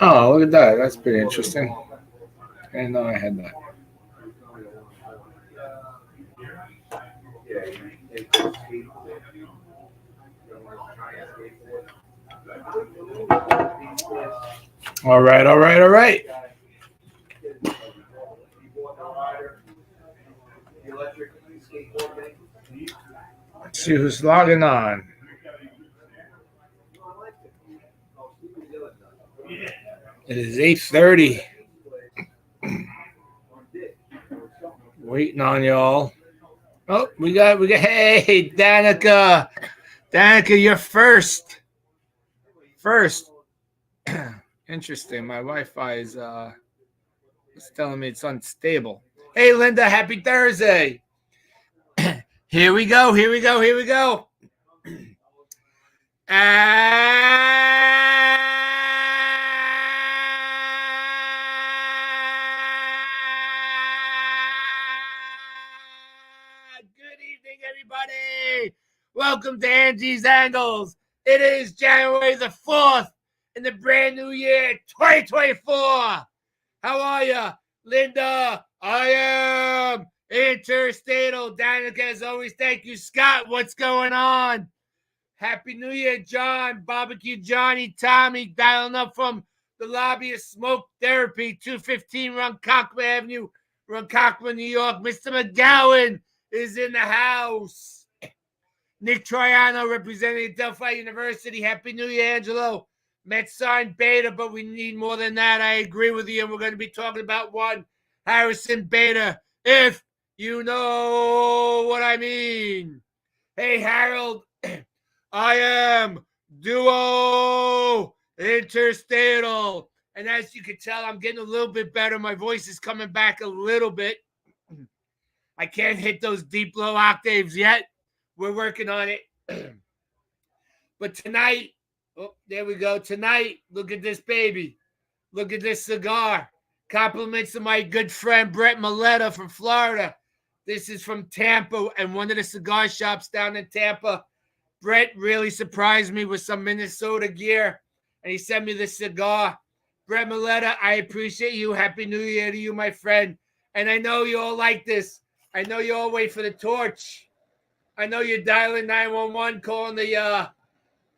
Oh, look at that. That's pretty interesting. I didn't know I had that. All right, all right, all right. Let's see who's logging on. It is 8:30. Waiting on y'all. Oh, we got. Hey, Danica, you're first. First. Interesting. My Wi-Fi is it's telling me it's unstable. Hey, Linda, happy Thursday. Here we go. Here we go. Here we go. Good evening, everybody. Welcome to Angie's Angles. It is January the 4th in the brand new year, 2024. How are you, Linda? I am Interstatal. Danica, as always, thank you. Scott, what's going on? Happy New Year, John. Barbecue Johnny, Tommy, dialing up from the lobby of Smoke Therapy, 215 Ronkonkoma Avenue, Ronkonkoma, New York. Mr. McGowan is in the house. Nick Troiano representing Delphi University. Happy New Year, Angelo. Met signed Beta, but we need more than that. I agree with you, and we're going to be talking about one Harrison Beta, if you know what I mean. Hey, Harold. I am Duo Interstatal. And as you can tell, I'm getting a little bit better. My voice is coming back a little bit. I can't hit those deep, low octaves yet. We're working on it. But tonight, oh, there we go. Tonight, look at this baby. Look at this cigar. Compliments to my good friend, Brett Maletta from Florida. This is from Tampa and one of the cigar shops down in Tampa. Brett really surprised me with some Minnesota gear, and he sent me this cigar. Brett Maletta, I appreciate you. Happy New Year to you, my friend. And I know you all like this. I know you all wait for the torch. I know you're dialing 911, calling the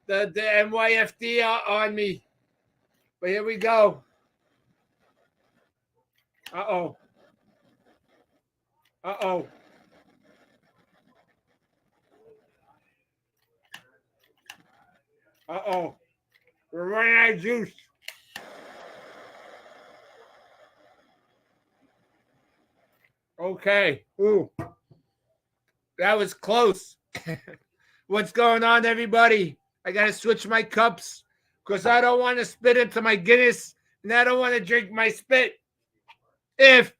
NYFD on me. But here we go. Uh-oh. Uh-oh. Uh-oh. We're running out of juice. Okay. Ooh. That was close. What's going on, everybody? I got to switch my cups because I don't want to spit into my Guinness and I don't want to drink my spit. If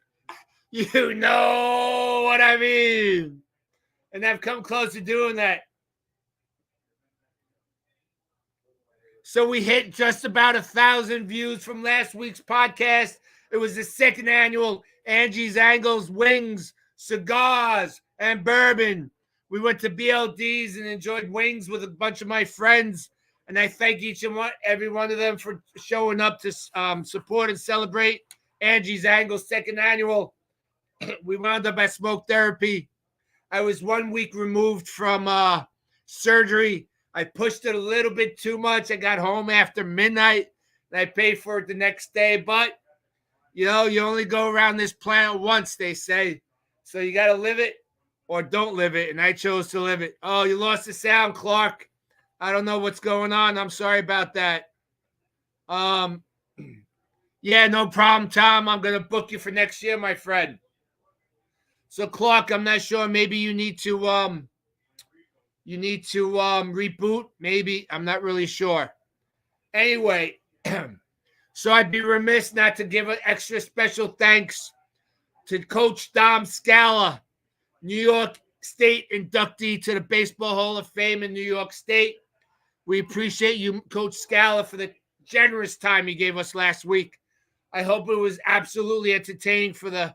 you know what I mean. And I've come close to doing that. So we hit just about 1,000 views from last week's podcast. It was the second annual Angie's Angles, Wings, Cigars, and Bourbon. We went to BLD's and enjoyed wings with a bunch of my friends. And I thank each and every one of them for showing up to support and celebrate Angie's Angles second annual. We wound up at Smoke Therapy. I was 1 week removed from surgery. I pushed it a little bit too much. I got home after midnight, and I paid for it the next day. But, you know, you only go around this planet once, they say. So you got to live it or don't live it, and I chose to live it. Oh, you lost the sound, Clark. I don't know what's going on. I'm sorry about that. Yeah, no problem, Tom. I'm going to book you for next year, my friend. So, Clark, I'm not sure. Maybe you need to reboot. Maybe. I'm not really sure. Anyway, so I'd be remiss not to give an extra special thanks to Coach Dom Scala, New York State inductee to the Baseball Hall of Fame in New York State. We appreciate you, Coach Scala, for the generous time you gave us last week. I hope it was absolutely entertaining for the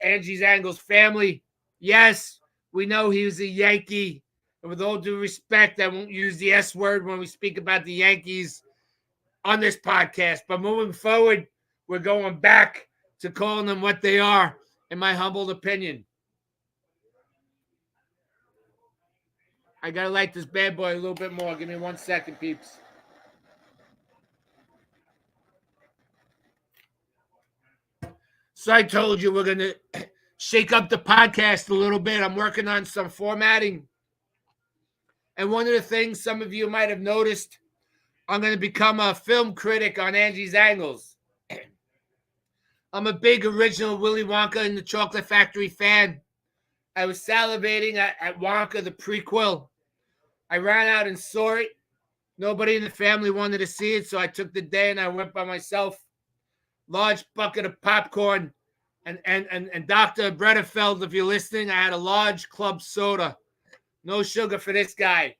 Angies Angles family. Yes, we know he was a Yankee. And with all due respect, I won't use the S word when we speak about the Yankees on this podcast. But moving forward, we're going back to calling them what they are, in my humble opinion. I got to like this bad boy a little bit more. Give me 1 second, peeps. So I told you we're going to shake up the podcast a little bit. I'm working on some formatting. And one of the things some of you might have noticed, I'm going to become a film critic on Angie's Angles. I'm a big original Willy Wonka and the Chocolate Factory fan. I was salivating at Wonka, the prequel. I ran out and saw it. Nobody in the family wanted to see it, so I took the day and I went by myself. Large bucket of popcorn. And Dr. Bredefeld, if you're listening, I had a large club soda. No sugar for this guy.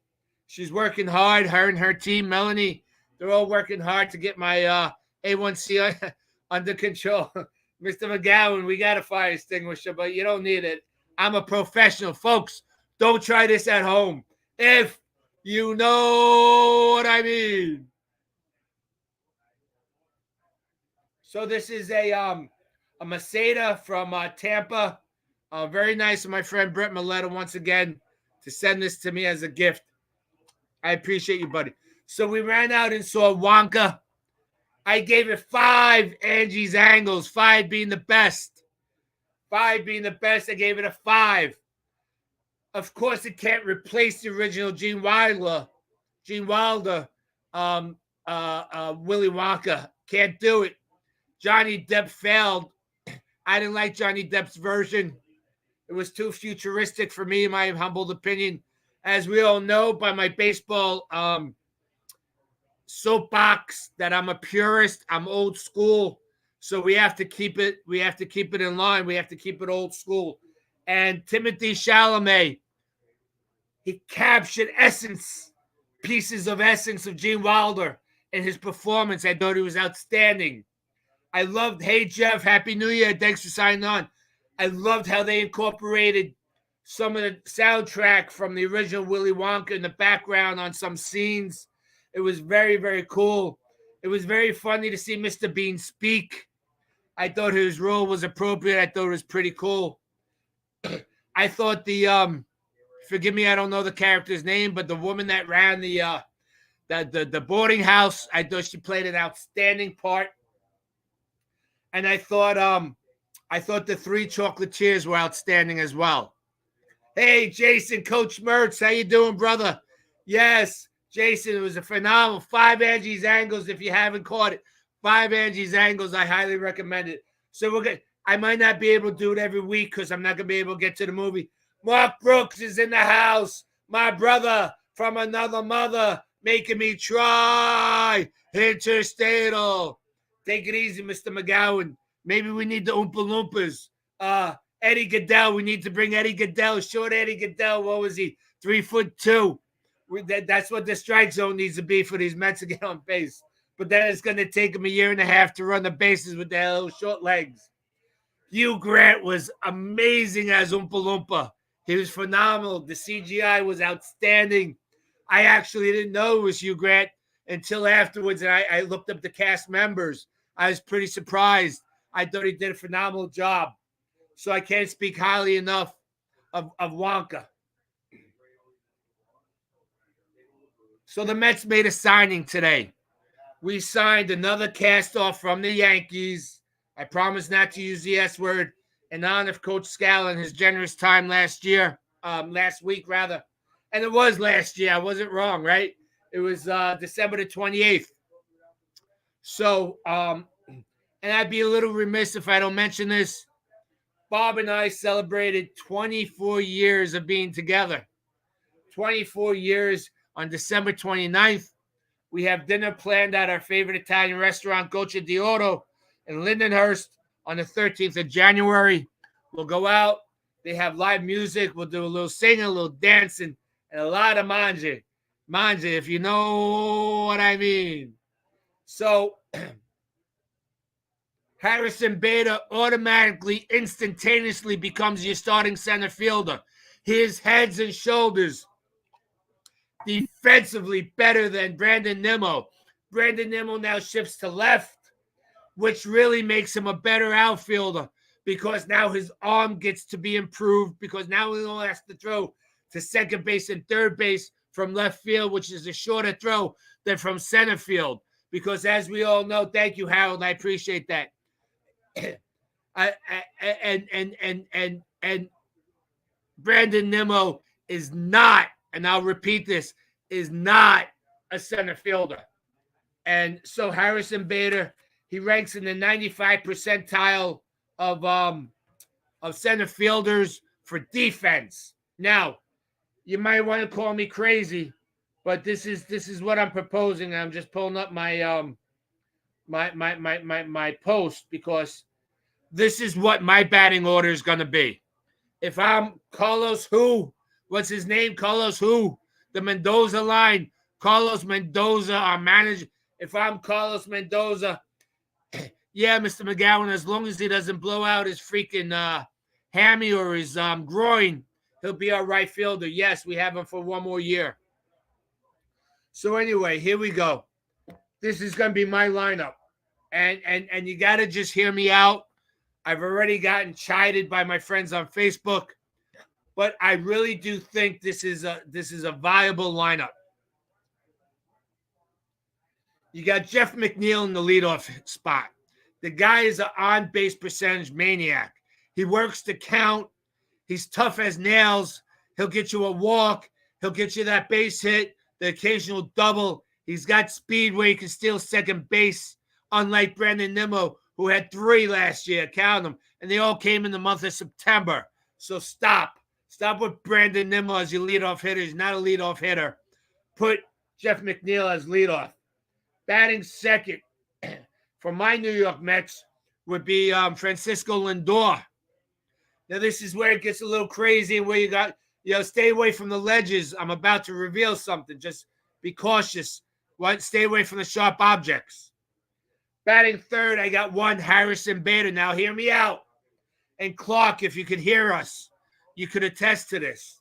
She's working hard. Her and her team, Melanie, they're all working hard to get my A1C under control. Mr. McGowan, we got a fire extinguisher, but you don't need it. I'm a professional. Folks, don't try this at home. If you know what I mean. So this is a Maseda from Tampa. Very nice of my friend Brett Milletta once again to send this to me as a gift. I appreciate you, buddy. So we ran out and saw Wonka. I gave it 5 Angie's Angles, 5 being the best. 5 being the best, I gave it a 5. Of course, it can't replace the original Gene Wilder, Willy Wonka. Can't do it. Johnny Depp failed. I didn't like Johnny Depp's version. It was too futuristic for me, in my humble opinion. As we all know by my baseball soapbox, that I'm a purist. I'm old school. So we have to keep it. We have to keep it in line. We have to keep it old school. And Timothée Chalamet, he captured pieces of essence of Gene Wilder in his performance. I thought he was outstanding. I loved, hey, Jeff, Happy New Year. Thanks for signing on. I loved how they incorporated some of the soundtrack from the original Willy Wonka in the background on some scenes. It was very, very cool. It was very funny to see Mr. Bean speak. I thought his role was appropriate. I thought it was pretty cool. I thought the forgive me, I don't know the character's name, but the woman that ran the boarding house, I thought she played an outstanding part. And I thought the 3 chocolatiers were outstanding as well. Hey, Jason, Coach Mertz, how you doing, brother? Yes, Jason, it was a phenomenal 5 Angie's Angles. If you haven't caught it, 5 Angie's Angles, I highly recommend it. So I might not be able to do it every week because I'm not going to be able to get to the movie. Mark Brooks is in the house. My brother from another mother, making me try. Interstatal. Take it easy, Mr. McGowan. Maybe we need the Oompa Loompas. Eddie Goodell. We need to bring Eddie Goodell. Short Eddie Goodell. What was he? 3'2". That's what the strike zone needs to be for these Mets to get on base. But then it's going to take him a year and a half to run the bases with their little short legs. Hugh Grant was amazing as Oompa Loompa. He was phenomenal. The CGI was outstanding. I actually didn't know it was Hugh Grant until afterwards, and I looked up the cast members. I was pretty surprised. I thought he did a phenomenal job. So I can't speak highly enough of Wonka. So the Mets made a signing today. We signed another cast-off from the Yankees. I promise not to use the S word in honor of Coach Scala and his generous time last week. And it was last year. I wasn't wrong, right? It was December the 28th. So, and I'd be a little remiss if I don't mention this. Bob and I celebrated 24 years of being together. 24 years on December 29th. We have dinner planned at our favorite Italian restaurant, Goccia d'Oro, in Lindenhurst on the 13th of January. We'll go out. They have live music. We'll do a little singing, a little dancing, and a lot of mangiing. Mind you, if you know what I mean. So Harrison Bader automatically, instantaneously becomes your starting center fielder. His heads and shoulders defensively better than Brandon Nimmo. Brandon Nimmo now shifts to left, which really makes him a better outfielder because now his arm gets to be improved because now he only has to throw to second base and third base from left field, which is a shorter throw than from center field. Because as we all know, thank you, Harold, I appreciate that. And Brandon Nimmo is not, and I'll repeat this, is not a center fielder. And so Harrison Bader, he ranks in the 95 percentile of center fielders for defense. Now, you might want to call me crazy, but this is what I'm proposing. I'm just pulling up my my post because this is what my batting order is going to be. If I'm Carlos what's his name? Carlos the Mendoza line. Carlos Mendoza, our manager. If I'm Carlos Mendoza, yeah, Mr. McGowan, as long as he doesn't blow out his freaking hammy or his groin, he'll be our right fielder. Yes, we have him for one more year. So anyway, here we go. This is going to be my lineup. And you got to just hear me out. I've already gotten chided by my friends on Facebook, but I really do think this is a viable lineup. You got Jeff McNeil in the leadoff spot. The guy is an on-base percentage maniac. He works the count. He's tough as nails. He'll get you a walk. He'll get you that base hit, the occasional double. He's got speed where he can steal second base, unlike Brandon Nimmo, who had 3 last year. Count them. And they all came in the month of September. So stop. Stop with Brandon Nimmo as your leadoff hitter. He's not a leadoff hitter. Put Jeff McNeil as leadoff. Batting second for my New York Mets would be Francisco Lindor. Now, this is where it gets a little crazy and where you got, stay away from the ledges. I'm about to reveal something. Just be cautious. Stay away from the sharp objects. Batting third, I got one Harrison Bader. Now, hear me out. And Clark, if you could hear us, you could attest to this.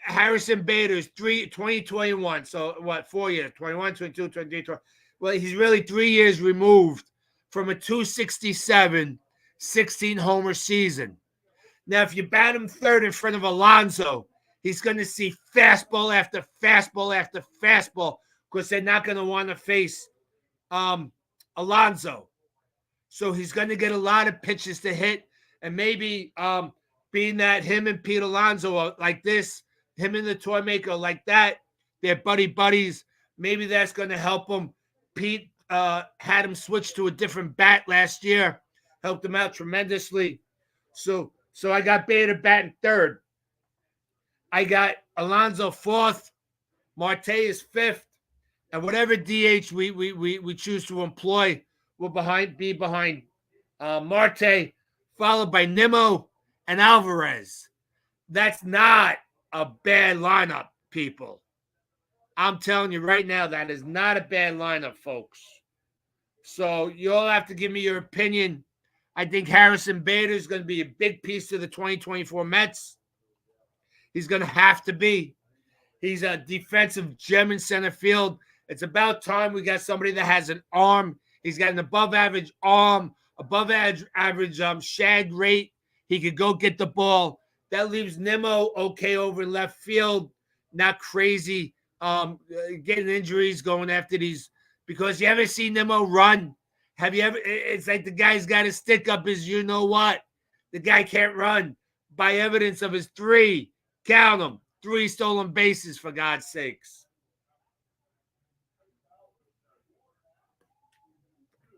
Harrison Bader's 2021. So, what, 4 years? 21, 22, 23, 20. Well, he's really 3 years removed from a 267, 16-homer season. Now, if you bat him third in front of Alonso, he's going to see fastball after fastball after fastball because they're not going to want to face Alonso. So he's going to get a lot of pitches to hit. And maybe being that him and Pete Alonso are like this, him and the toy maker like that, they're buddies. Maybe that's going to help him. Pete had him switch to a different bat last year. Helped him out tremendously. So I got Bader batting third. I got Alonso fourth. Marte is fifth. And whatever DH we choose to employ will be behind Marte, followed by Nimmo and Alvarez. That's not a bad lineup, people. I'm telling you right now, that is not a bad lineup, folks. So you all have to give me your opinion. I think Harrison Bader is going to be a big piece to the 2024 Mets. He's going to have to be. He's a defensive gem in center field. It's about time we got somebody that has an arm. He's got an above-average arm, above-average shag rate. He could go get the ball. That leaves Nimmo okay over in left field. Not crazy. Getting injuries going after these. Because you ever see Nimmo run? Have you ever? It's like the guy's got to stick up his you-know-what. The guy can't run by evidence of his 3. Count them. 3 stolen bases, for God's sakes.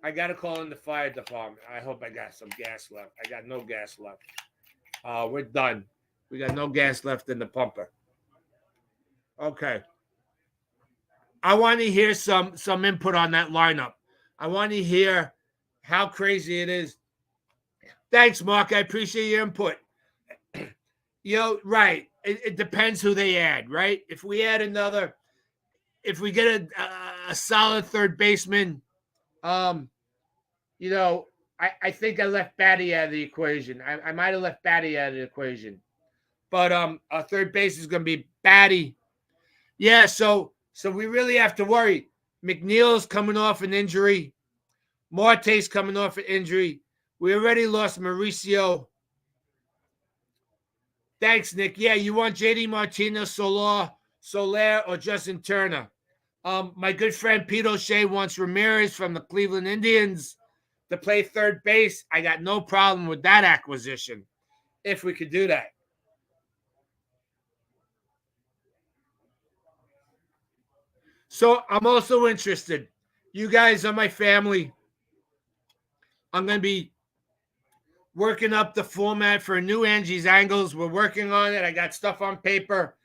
I got to call in the fire department. I hope I got some gas left. I got no gas left. We're done. We got no gas left in the pumper. Okay. I want to hear some input on that lineup. I want to hear how crazy it is. Thanks, Mark. I appreciate your input. Right. it depends who they add, right? If we get a solid third baseman, um, I think I left Batty out of the equation. I might have left Batty out of the equation, but our third base is going to be Batty. Yeah, so we really have to worry. McNeil's coming off an injury. Marte's coming off an injury. We already lost Mauricio. Thanks, Nick. Yeah, you want JD Martinez, Soler, or Justin Turner? My good friend Pete O'Shea wants Ramirez from the Cleveland Indians to play third base. I got no problem with that acquisition if we could do that. So I'm also interested. You guys are my family. I'm going to be working up the format for a new Angie's Angles. We're working on it. I got stuff on paper.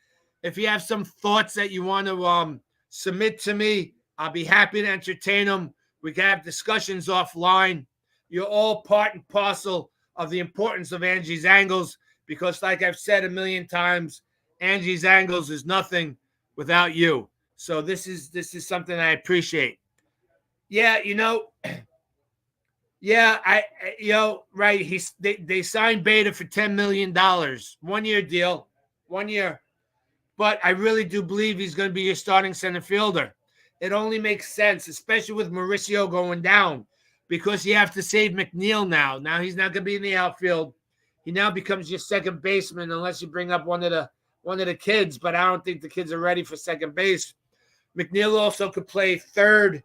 If you have some thoughts that you want to submit to me, I'll be happy to entertain them. We can have discussions offline. You're all part and parcel of the importance of Angie's Angles because, like I've said a million times, Angie's Angles is nothing without you. So this is something I appreciate. Yeah, yeah, right. They signed Beta for $10 million, 1 year deal, 1 year. But I really do believe he's going to be your starting center fielder. It only makes sense, especially with Mauricio going down, because you have to save McNeil now. Now he's not going to be in the outfield. He now becomes your second baseman unless you bring up one of the kids. But I don't think the kids are ready for second base. McNeil also could play third.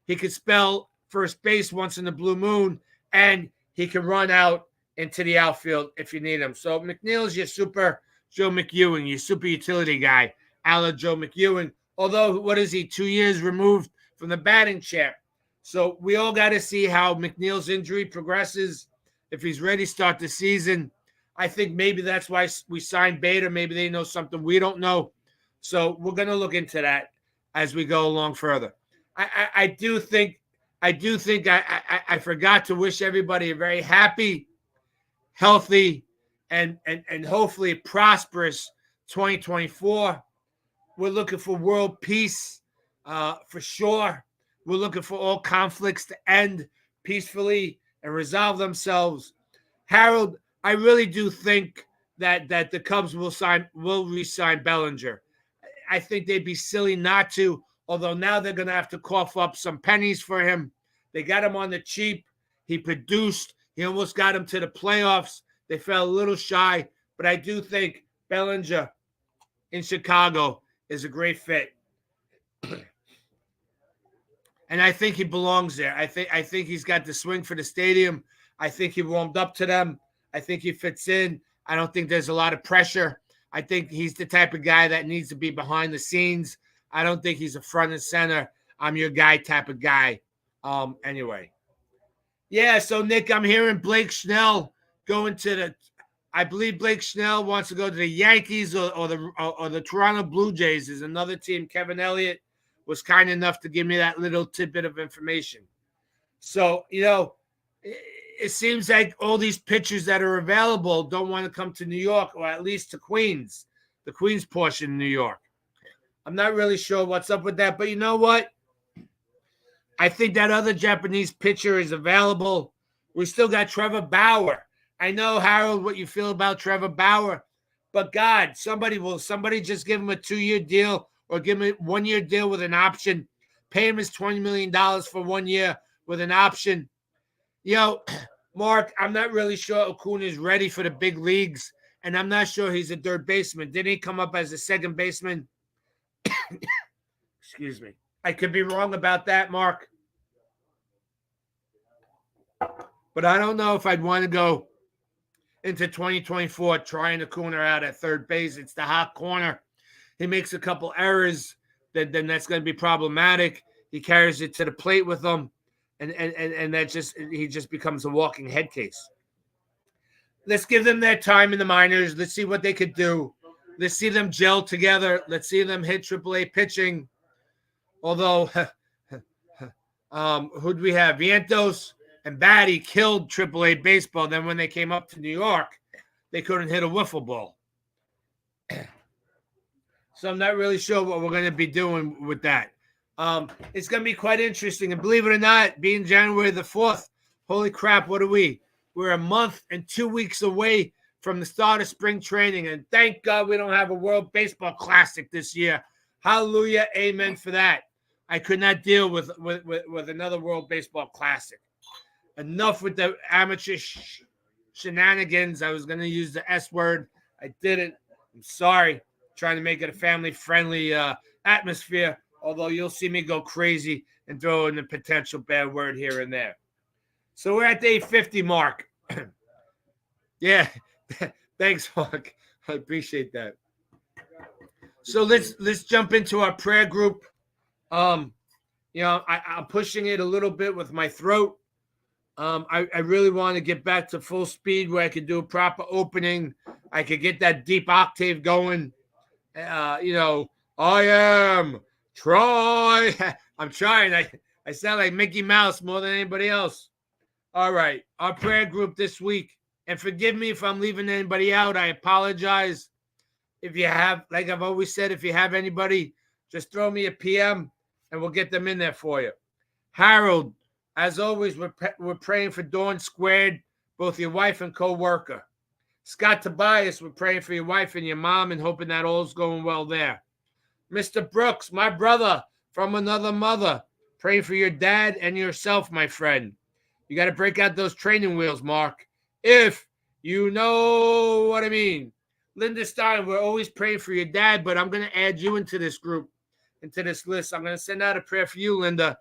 He could spell first base once in the blue moon, and he can run out into the outfield if you need him. So McNeil's your super Joe McEwing, your super utility guy, a la Joe McEwing. Although, what is he, 2 years removed from the batting chair? So we all got to see how McNeil's injury progresses. If he's ready to start the season, I think maybe that's why we signed Beta. Maybe they know something we don't know. So we're going to look into that as we go along further. I do think I forgot to wish everybody a very happy, healthy, and hopefully prosperous 2024. We're looking for world peace for sure. We're looking for all conflicts to end peacefully and resolve themselves. Harold, I really do think that the Cubs will re-sign Bellinger. I think they'd be silly not to, although now they're going to have to cough up some pennies for him. They got him on the cheap. He produced. He almost got him to the playoffs. They fell a little shy, but I do think Bellinger in Chicago is a great fit. And I think he belongs there. I think he's got the swing for the stadium. I think he warmed up to them. I think he fits in. I don't think there's a lot of pressure. I think he's the type of guy that needs to be behind the scenes. I don't think he's a front and center, I'm your guy type of guy. Anyway. Yeah, so Nick, I'm hearing Blake Snell going to I believe Blake Snell wants to go to the Yankees or the Toronto Blue Jays is another team. Kevin Elliott was kind enough to give me that little tidbit of information. So, it seems like all these pitchers that are available don't want to come to New York, or at least to Queens, the Queens portion of New York. I'm not really sure what's up with that, but you know what? I think that other Japanese pitcher is available. We still got Trevor Bauer. I know, Harold, what you feel about Trevor Bauer, but God, somebody just give him a 2-year deal or give him a 1-year deal with an option. Pay him his $20 million for 1 year with an option. Mark, I'm not really sure Acuna is ready for the big leagues, and I'm not sure he's a third baseman. Didn't he come up as a second baseman? Excuse me. I could be wrong about that, Mark. But I don't know if I'd want to go into 2024 trying Acuna out at third base. It's the hot corner. He makes a couple errors, then that's going to be problematic. He carries it to the plate with him, and he just becomes a walking head case. Let's give them their time in the minors. Let's see what they could do. Let's see them gel together. Let's see them hit AAA pitching. Although, who'd we have? Vientos and Batty killed AAA baseball. Then when they came up to New York, they couldn't hit a wiffle ball. So I'm not really sure what we're going to be doing with that. It's going to be quite interesting. And believe it or not, being January the 4th, holy crap, what are we? We're a month and 2 weeks away from the start of spring training. And thank God we don't have a World Baseball Classic this year. Hallelujah. Amen for that. I could not deal with another World Baseball Classic. Enough with the amateur shenanigans. I was going to use the S word. I didn't. I'm sorry. Trying to make it a family-friendly atmosphere, although you'll see me go crazy and throw in a potential bad word here and there. So we're at the 850 mark. Yeah. Thanks, Hawk. I appreciate that. So let's jump into our prayer group. I'm pushing it a little bit with my throat. I really want to get back to full speed where I could do a proper opening. I could get that deep octave going. I am Troy. I'm trying. I sound like Mickey Mouse more than anybody else. All right. Our prayer group this week. And forgive me if I'm leaving anybody out. I apologize. If you have, like I've always said, if you have anybody, just throw me a PM and we'll get them in there for you. Harold, as always, we're praying for Dawn Squared, both your wife and co-worker. Scott Tobias, we're praying for your wife and your mom and hoping that all's going well there. Mr. Brooks, my brother from another mother, praying for your dad and yourself, my friend. You got to break out those training wheels, Mark, if you know what I mean. Linda Stein, we're always praying for your dad, but I'm going to add you into this group, into this list. I'm going to send out a prayer for you, Linda,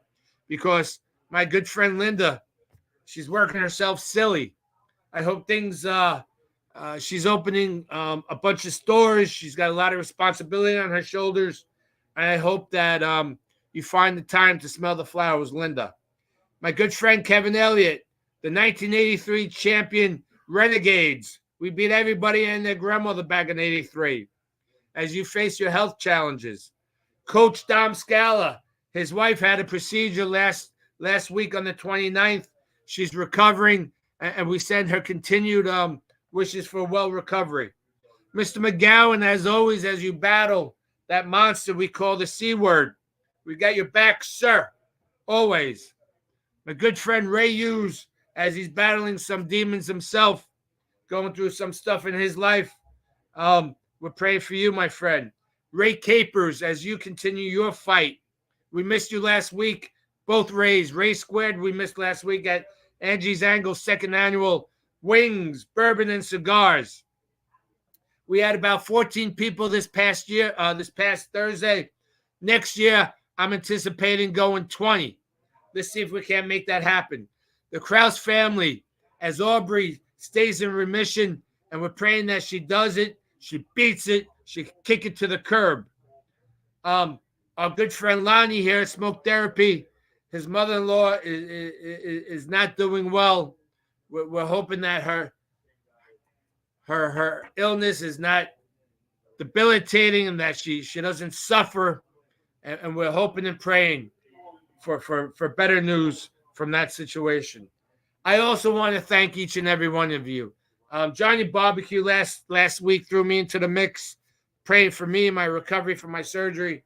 because my good friend Linda, she's working herself silly. I hope things, she's opening a bunch of stores. She's got a lot of responsibility on her shoulders. And I hope that you find the time to smell the flowers, Linda. My good friend Kevin Elliott, the 1983 champion Renegades. We beat everybody and their grandmother back in 83. As you face your health challenges. Coach Dom Scala, his wife had a procedure last week on the 29th. She's recovering, and we send her continued wishes for a well recovery. Mr. McGowan, as always, as you battle that monster we call the C word, we got your back, sir, always. My good friend Ray Hughes, as he's battling some demons himself, going through some stuff in his life. We're praying for you, my friend. Ray Capers, as you continue your fight. We missed you last week. Both Rays. Ray Squared, we missed last week at Angies Angles' second annual Wings, Bourbon, and Cigars. We had about 14 people this past Thursday. Next year, I'm anticipating going 20. Let's see if we can make that happen. The Krause family, as Aubrey stays in remission, and we're praying that she does it, she beats it, she kick it to the curb. Our good friend Lonnie here at Smoke Therapy, his mother-in-law is not doing well. We're hoping that her illness is not debilitating and that she doesn't suffer, and we're hoping and praying for better news from that situation. I also want to thank each and every one of you. Johnny Barbecue last week threw me into the mix, praying for me and my recovery from my surgery.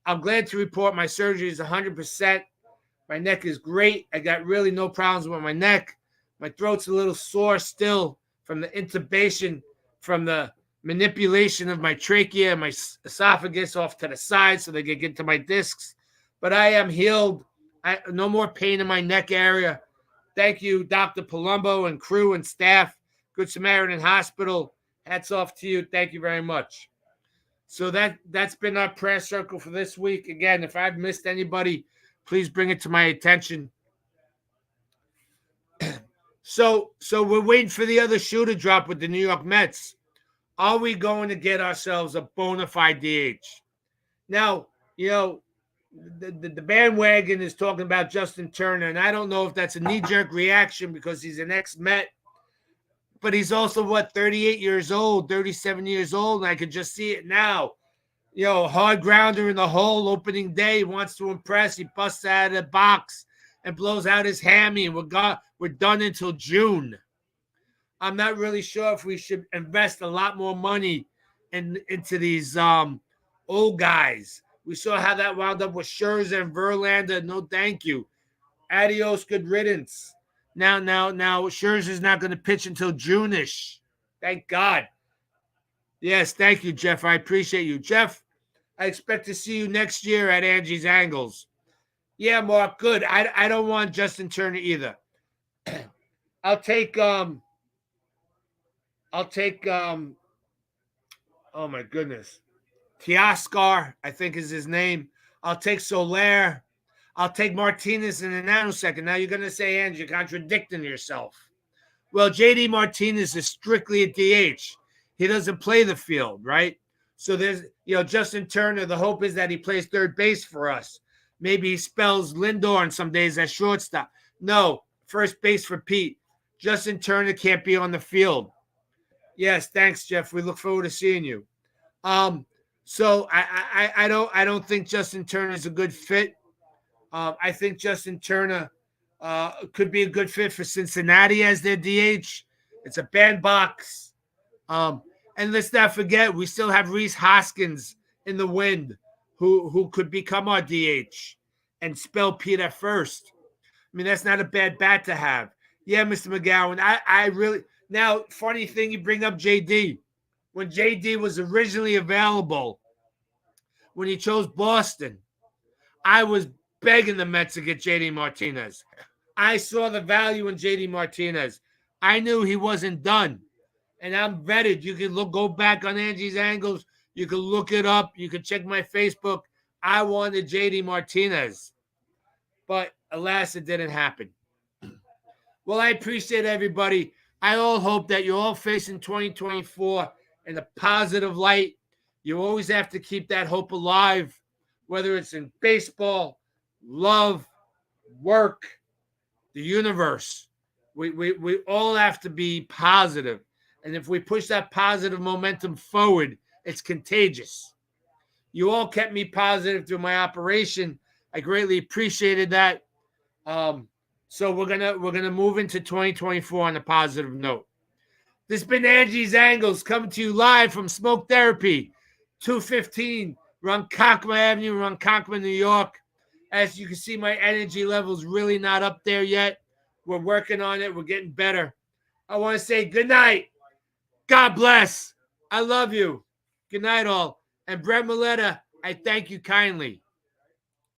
I'm glad to report my surgery is 100%. My neck is great. I got really no problems with my neck. My throat's a little sore still from the intubation, from the manipulation of my trachea and my esophagus off to the side so they can get to my discs. But I am healed. No more pain in my neck area. Thank you, Dr. Palumbo and crew and staff, Good Samaritan Hospital. Hats off to you. Thank you very much. So that's been our prayer circle for this week. Again, if I've missed anybody, please bring it to my attention. So we're waiting for the other shoe to drop with the New York Mets. Are we going to get ourselves a bona fide DH? Now, the bandwagon is talking about Justin Turner, and I don't know if that's a knee-jerk reaction because he's an ex-Met, but he's also, 38 years old, 37 years old, and I can just see it now. Hard grounder in the hole opening day, wants to impress. He busts out of the box and blows out his hammy, and we're done until June. I'm not really sure if we should invest a lot more money into these old guys. We saw how that wound up with Scherzer and Verlander. No, thank you. Adios, good riddance. Now, Scherzer's not going to pitch until June-ish. Thank God. Yes, thank you, Jeff. I appreciate you. Jeff, I expect to see you next year at Angie's Angles. Yeah, Mark, good. I don't want Justin Turner either. I'll take oh my goodness. Teoscar, I think is his name. I'll take Soler. I'll take Martinez in a nanosecond. Now you're gonna say, Angie, you're contradicting yourself. Well, JD Martinez is strictly a DH. He doesn't play the field, right? So there's, Justin Turner, the hope is that he plays third base for us. Maybe he spells Lindor on some days at shortstop. No, first base for Pete. Justin Turner can't be on the field. Yes, thanks, Jeff. We look forward to seeing you. So I don't think Justin Turner is a good fit. I think Justin Turner could be a good fit for Cincinnati as their DH. It's a bandbox. And let's not forget, we still have Rhys Hoskins in the wind, who could become our DH and spell Pete at first. I mean, that's not a bad bat to have. Yeah, Mr. McGowan, I really – now, funny thing, you bring up JD. When JD was originally available, when he chose Boston, I was begging the Mets to get JD Martinez. I saw the value in JD Martinez. I knew he wasn't done. And I'm vetted. You can go back on Angie's Angles. You can look it up. You can check my Facebook. I wanted JD Martinez. But alas, it didn't happen. Well, I appreciate everybody. I all hope that you're all facing 2024 in a positive light. You always have to keep that hope alive, whether it's in baseball, love, work, the universe. We all have to be positive. And if we push that positive momentum forward, it's contagious. You all kept me positive through my operation. I greatly appreciated that. So we're gonna move into 2024 on a positive note. This has been Angie's Angles coming to you live from Smoke Therapy, 215 Ronkonkoma Avenue, Ronkonkoma, New York. As you can see, my energy level's really not up there yet. We're working on it. We're getting better. I want to say good night. God bless. I love you. Good night, all. And Brett Milletta, I thank you kindly.